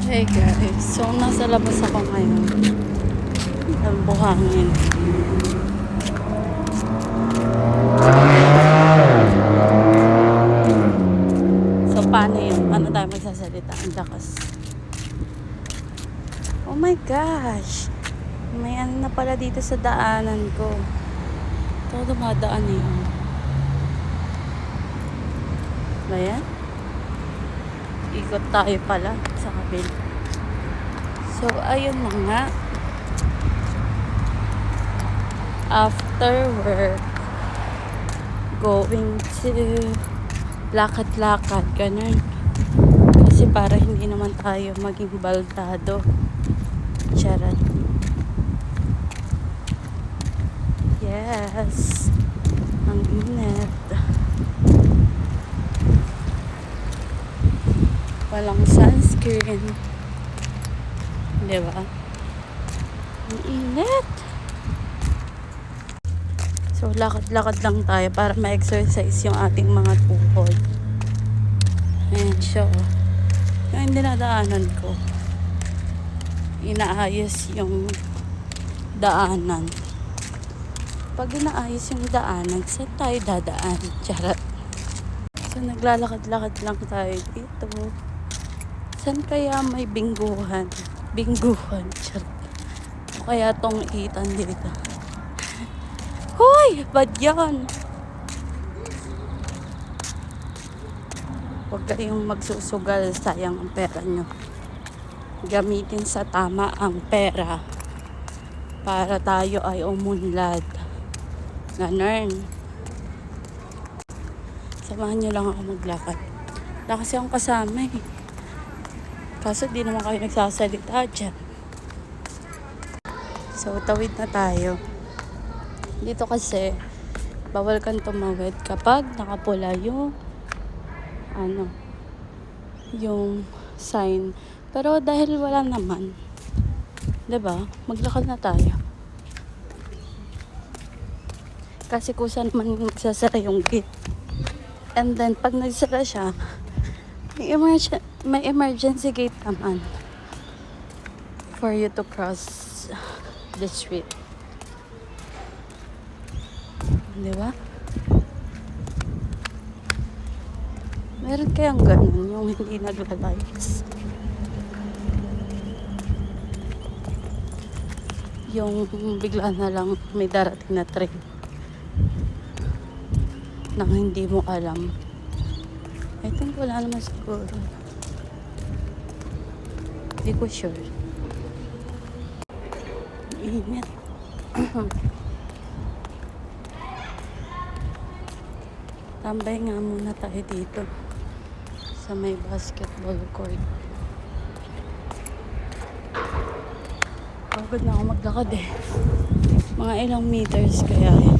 Hey guys, so nasa labas ako ngayon. Ang buhangin. So paano yun? Paano tayo magsasalita? Ang lakas. Oh my gosh! May ano na pala dito sa daanan ko. Ito dumadaan yun. Ba yan? Ikot tayo pala sa kabila. So ayun na nga. After work, going to lakad-lakad, ganun. Kasi para hindi naman tayo maging baldado. Charot. Yes. Ang init. Walang sunscreen. Diba? Ang init. So, lakad-lakad lang tayo para ma-exercise yung ating mga tuhod. Ayan siya. Yung dinadaanan ko. Inaayos yung daanan. Pag inaayos yung daanan, saan tayo dadaan? Charot. So, naglalakad-lakad lang tayo dito. Saan kaya may bingguhan? Bingguhan. Charot. O kaya tong itan dito. Hoy! Bad yan! Huwag kayong magsusugal. Sayang ang pera nyo. Gamitin sa tama ang pera para tayo ay umunlad. Ganun. Samahan nyo lang ako maglakad. Wala kasi akong kasama eh. Kaso di naman kayo nagsasalita dyan. So, tawid na tayo. Dito kasi, bawal kang tumawid kapag nakapula yung yung sign. Pero dahil wala naman, 'di ba? Maglakad na tayo. Kasi kusa naman magsasara yung gate. And then pag nagsara siya, may emergency gate naman for you to cross the street. 'Di ba? Meron kayang ganun, yung hindi naglalayas. Yung bigla na lang may darating na train nang hindi mo alam. I think wala naman siguro. Hindi ko sure. Init. Tambay nga muna tayo dito sa may basketball court. Pagod na ako maglakad eh. Mga ilang meters kaya eh.